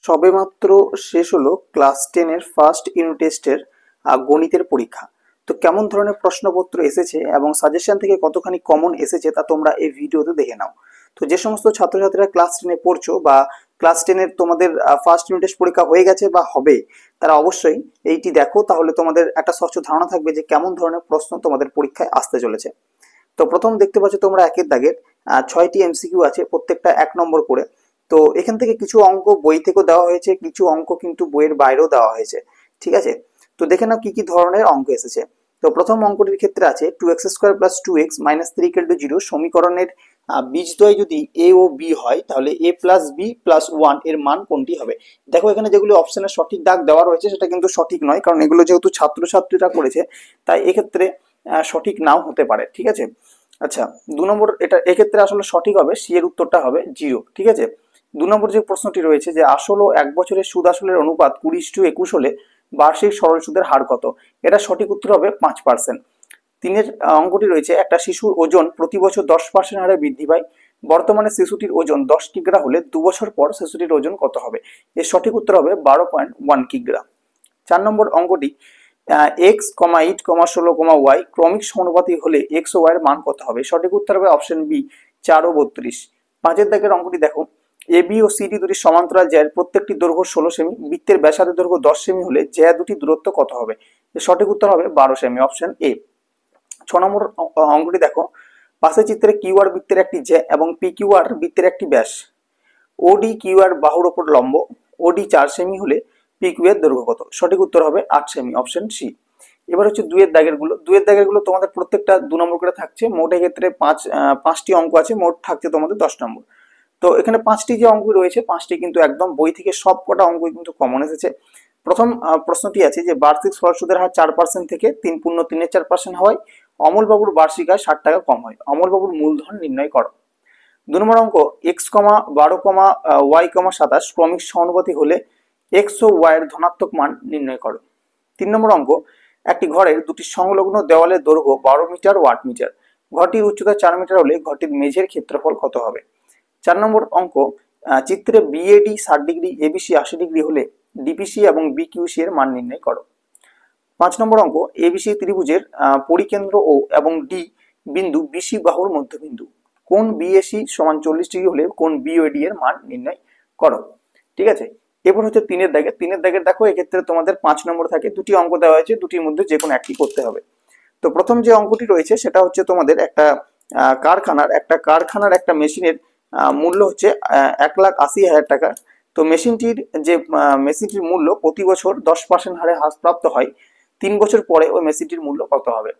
সবেমাত্র শেষ হলো ক্লাস 10 এর ফার্স্ট ইউনিট টেস্টের গণিতের পরীক্ষা। তো কেমন ধরনের প্রশ্নপত্র এসেছে এবং সাজেশন থেকে কতখানি কমন এসেছে তা তোমরা এই ভিডিওতে দেখে নাও। তো যে সমস্ত ছাত্রছাত্রীরা ক্লাস 10 এ পড়ছো বা ক্লাস 10 এর তোমাদের ফার্স্ট ইউনিট টেস্ট পরীক্ষা হয়ে গেছে বা হবে, তারা অবশ্যই এইটি দেখো, তাহলে তোমাদের একটা স্বচ্ছ ধারণা থাকবে যে কেমন ধরনের প্রশ্ন তোমাদের পরীক্ষায় আসতে চলেছে। তো প্রথম দেখতে পাচ্ছ তোমরা একের দাগের 6টি এমসিকিউ আছে, প্রত্যেকটা 1 নম্বর করে। তো এখান থেকে কিছু অঙ্ক বই থেকেও দেওয়া হয়েছে, কিছু অঙ্ক কিন্তু বইয়ের বাইরেও দেওয়া হয়েছে, ঠিক আছে। তো দেখে নাও কি কি ধরনের অঙ্ক এসেছে। তো প্রথম অঙ্কটির ক্ষেত্রে আছে 2x² + 2x - 3 = 0 সমীকরণের বীজদ্বয় যদি a ও b হয় তাহলে a + b + 1 এর মান কোনটি হবে। দেখো এখানে যেগুলো অপশনের সঠিক দাগ দেওয়া রয়েছে সেটা কিন্তু সঠিক নয়, কারণ এগুলো যেহেতু ছাত্রছাত্রীরা করেছে তাই এক্ষেত্রে সঠিক নাও হতে পারে, ঠিক আছে। আচ্ছা, 2 নম্বর, এটা এক্ষেত্রে আসলে সঠিক হবে, সি এর উত্তরটা হবে 0, ঠিক আছে। 2 নম্বর যে প্রশ্নটি রয়েছে যে আসল ও 1 বছরের সুদ আসলের অনুপাত 20:21 হলে বার্ষিক সরল সুদের হার কত। এটা সঠিক উত্তর হবে 5%। 3 অঙ্কটি রয়েছে একটা শিশুর ওজন প্রতি বছর 10% হারে বৃদ্ধি পায়, বর্তমানে শিশুটির ওজন 10 কিগ্রা হলে 2 বছর পর শিশুটির ওজন কত হবে। এর সঠিক উত্তর হবে 12.1 কিগ্রা। 4 নম্বর অঙ্কটি এক্স, ইট, 16, ওয়াই ক্রমিক সমানুপাতি হলে এক্স ও ওয়াই এর মান কত হবে। সঠিক উত্তর হবে অপশন বি 4 ও 32। 5 দাগের অঙ্কটি দেখো, এ বি ও সিডি দুটি সমান্তরাল জ্যার প্রত্যেকটি দৈর্ঘ্য 16 সেমি, বৃত্তের ব্যাসার্ধের দৈর্ঘ্য 10 সেমি হলে জ্যা দুটি দূরত্ব কত হবে। এর সঠিক উত্তর হবে 12 সেমি, অপশন এ। 6 নম্বর অঙ্কটি দেখো, পাশের চিত্রে কিউআর বৃত্তের একটি জ্যা এবং পি কিউআর বৃত্তের একটি ব্যাস, ওডি কিউআর বাহুর ওপর লম্ব, ওডি 4 সেমি হলে পি কিউ এর দৈর্ঘ্য কত। সঠিক উত্তর হবে 8 সেমি, অপশন সি। এবার হচ্ছে দুইয়ের দাগের গুলো তোমাদের প্রত্যেকটা 2 নম্বর করে থাকছে। মোট এক্ষেত্রে পাঁচটি অঙ্ক আছে, মোট থাকছে তোমাদের 10 নম্বর। তো এখানে 5টি যে অঙ্ক রয়েছে 5টি কিন্তু একদম বই থেকে সব কটা অঙ্ক কিন্তু কমন এসেছে। প্রথম প্রশ্নটি আছে যে বার্ষিক সরল সুদের হার 4% থেকে 3.34% হওয়ায় অমলবাবুর বার্ষিক আয় 60 টাকা কম হয়। অমলবাবুর মূলধন নির্ণয় করো। 2 নম্বর অঙ্ক x, 12, y, 27 ক্রমিক সমানুপাতি হলে x ও y এর ধনাত্মক মান নির্ণয় করো। 3 নম্বর অঙ্ক, একটি ঘরের দুটি সংলগ্ন দেওয়ালের দৈর্ঘ্য 12 মিটার ও 8 মিটার, ঘরটির উচ্চতা 4 মিটার হলে ঘরটির মেঝের ক্ষেত্রফল কত হবে। 4 নম্বর অঙ্ক, চিত্রে বিএডি 60 ডিগ্রি, এবিসি 80 ডিগ্রি হলে ডিপিসি এবং বিকিউসি এর মান নির্ণয় করো। 5 নম্বর অঙ্ক, এবিসি ত্রিভুজের পরিকেন্দ্র ও এবং ডি বিন্দু বিসি বাহুর মধ্যবিন্দু, কোণ বিএসি সমান 40 ডিগ্রি হলে কোণ বিওডি এর মান নির্ণয় করো, ঠিক আছে। এরপর হচ্ছে 3 দাগের দেখো, এক্ষেত্রে তোমাদের 5 নম্বর থাকে, দুটি অঙ্ক দেওয়া হয়েছে, দুটির মধ্যে যে কোনো একটি করতে হবে। তো প্রথম যে অঙ্কটি রয়েছে সেটা হচ্ছে তোমাদের একটা কারখানার একটা মেশিনের মূল্য হচ্ছে 1,80,000 টাকা। তো মেশিনটির মূল্য প্রতি বছর 10% হারে হ্রাসপ্রাপ্ত হয়, 3 বছর পরে ওই মেশিনটির মূল্য কত হবে।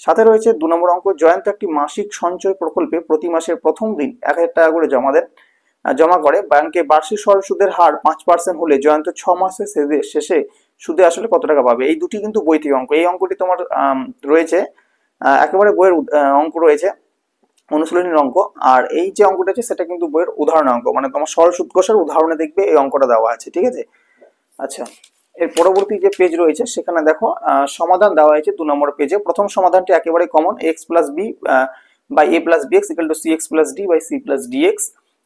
সাথে রয়েছে 2 নম্বর অঙ্ক, জয়ন্ত একটি মাসিক সঞ্চয় প্রকল্পে প্রতি মাসের প্রথম দিন 1,000 টাকা করে জমা করে, ব্যাংকে বার্ষিক সরল সুদের হার 5% হলে জয়ন্ত 6 মাসের শেষে সুদে আসলে কত টাকা পাবে। এই দুটি কিন্তু বই থেকে অঙ্ক। এই অঙ্কটি তোমার রয়েছে একেবারে বইয়ের অঙ্ক রয়েছে, অনুশীলনীর অঙ্ক। আর এই যে অঙ্কটা আছে সেটা কিন্তু বইয়ের উদাহরণ অঙ্ক, মানে তোমার সরল সুদ কষার উদাহরণে দেখবে এই অঙ্কটা দেওয়া আছে, ঠিক আছে। আচ্ছা, এর পরবর্তী যে পেজ রয়েছে সেখানে দেখো সমাধান দেওয়া হয়েছে 2 নম্বর পেজে। প্রথম সমাধানটি একেবারে common, x + b by a + bx = cx + d by c + dx।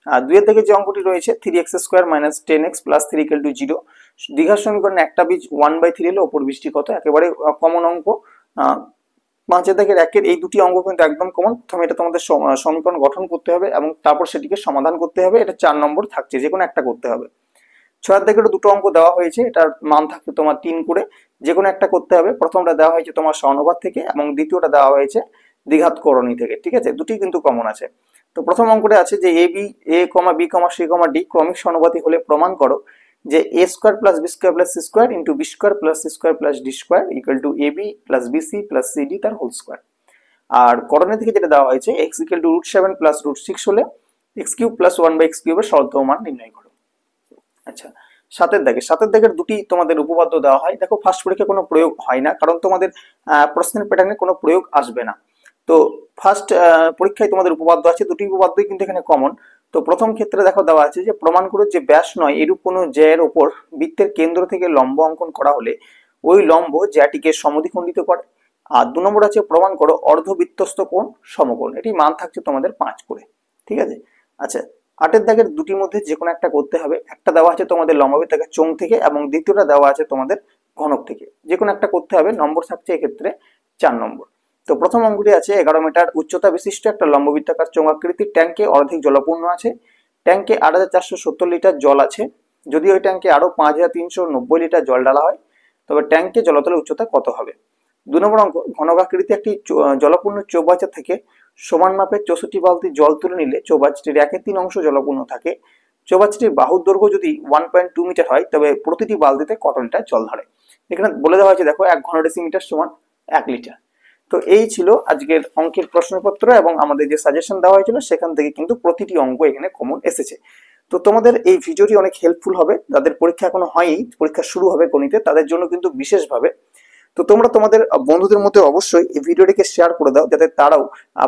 আর 2 এর থেকে যে অঙ্কটি রয়েছে 3x² - 10x + 3 = 0, দ্বিঘাত সমীকরণে একটা বীজ 1/3 হলে অপর বীজটি কত। একেবারে কমন অঙ্ক। 5 দাগের 1 এই দুটি অঙ্ক কিন্তু একদম কমন। প্রথমে এটা তোমাদের সমীকরণ গঠন করতে হবে এবং তারপর সেটিকে সমাধান করতে হবে। এটা 4 নম্বর থাকছে, যে কোনো একটা করতে হবে। 6 দাগের দুটো অঙ্ক দেওয়া হয়েছে, এটার মান থাকছে তোমার 3 করে, যে কোনো একটা করতে হবে। প্রথমটা দেওয়া হয়েছে তোমার সমানুপাত থেকে এবং দ্বিতীয়টা দেওয়া হয়েছে দ্বিঘাত করণী থেকে, ঠিক আছে। দুটি কিন্তু কমন আছে। তো প্রথম অঙ্কটা আছে যে এ, বি, সি, ডি ক্রমিক সমানুপাতি হলে প্রমাণ করো যে a² + b² + c² * b² + c² + d² = ab + bc + cd তার হোল স্কয়ার। আর করণের থেকে যেটা দেওয়া হয়েছে x = √7 + √6 হলে x³ + 1/x³ এর সরলতম মান নির্ণয় করো। আচ্ছা, 7 দাগের দুটি তোমাদের উপপাদ্য দেওয়া হয়। দেখো ফার্স্ট পরীক্ষায় কোনো প্রয়োগ হয় না, কারণ তোমাদের প্রশ্নের প্যাটার্নে কোনো প্রয়োগ আসবে না। তো ফার্স্ট পরীক্ষায় তোমাদের উপপাদ্য আছে, দুটি উপপাদ্যই কিন্তু এখানে কমন। তো প্রথম ক্ষেত্রে দেখো দেওয়া আছে যে প্রমাণ করো যে ব্যাস নয় এরূপ কোনো জ্যায়ের ওপর বৃত্তের কেন্দ্র থেকে লম্ব অঙ্কন করা হলে ওই লম্ব জ্যাটিকে সমদ্বিখণ্ডিত করে। আর 2 নম্বর আছে প্রমাণ করো অর্ধবৃত্তস্থ কোণ সমকোণ। এটি মান থাকছে তোমাদের 5 করে, ঠিক আছে। আচ্ছা, 8 দাগের দুটির মধ্যে যে কোনো একটা করতে হবে। একটা দেওয়া আছে তোমাদের লম্ববৃত্তাকার চোঙ থেকে এবং দ্বিতীয়টা দেওয়া আছে তোমাদের ঘনক থেকে। যে কোনো একটা করতে হবে, নম্বর থাকছে এক্ষেত্রে 4 নম্বর। তো প্রথম অঙ্কটি আছে 11 মিটার উচ্চতা বিশিষ্ট একটা লম্ববৃত্তাকার চোঙাকৃতির ট্যাঙ্কে অর্ধেক জলপূর্ণ আছে। ট্যাঙ্কে 8,470 লিটার জল আছে। যদি ওই ট্যাঙ্কে আরো 5,390 লিটার জল ঢালা হয় তবে ট্যাঙ্কে জলতলের উচ্চতা কত হবে? 2 নম্বর অঙ্ক, ঘনকাকৃতি একটি জলপূর্ণ চৌবাচ্চা থেকে সমান মাপের 64 বালতি জল তুলে নিলে চৌবাচ্চাটির 1/3 অংশ জলপূর্ণ থাকে। চৌবাচ্চাটির বাহুর দৈর্ঘ্য যদি 1.2 মিটার হয় তবে প্রতিটি বালতিতে কত লিটার জল ধরে? এখানে বলে দেওয়া হয়েছে, দেখো 1 ঘনডেসিমিটার সমান 1 লিটার। তো এই ছিল আজকের অঙ্কের প্রশ্নপত্র এবং আমাদের যে সাজেশন দেওয়া হয়েছিল সেখান থেকে কিন্তু প্রতিটি অঙ্ক এখানে কমন এসেছে। তো তোমাদের এই ভিডিওটি অনেক হেল্পফুল হবে। যাদের পরীক্ষা এখনো হয়নি, পরীক্ষা শুরু হবে গণিতে, তাদের জন্য কিন্তু বিশেষভাবে। তো তোমরা তোমাদের বন্ধুদের মধ্যে অবশ্যই এই ভিডিওটিকে শেয়ার করে দাও, যাতে তারাও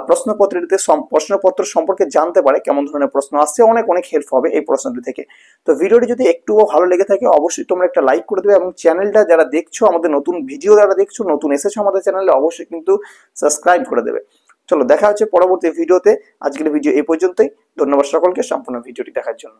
প্রশ্নপত্র সম্পর্কে জানতে পারে কেমন ধরনের প্রশ্ন আসছে। অনেক অনেক হেল্প হবে এই প্রশ্নটি থেকে। তো ভিডিওটি যদি একটুও ভালো লেগে থাকে অবশ্যই তোমরা একটা লাইক করে দেবে এবং চ্যানেলটা যারা দেখছো, আমাদের নতুন ভিডিও যারা দেখছো, নতুন এসেছো আমাদের চ্যানেলে, অবশ্যই কিন্তু সাবস্ক্রাইব করে দেবে। চলো দেখা হচ্ছে পরবর্তী ভিডিওতে। আজকের ভিডিও এই পর্যন্তই। ধন্যবাদ সকলকে সম্পূর্ণ ভিডিওটি দেখার জন্য।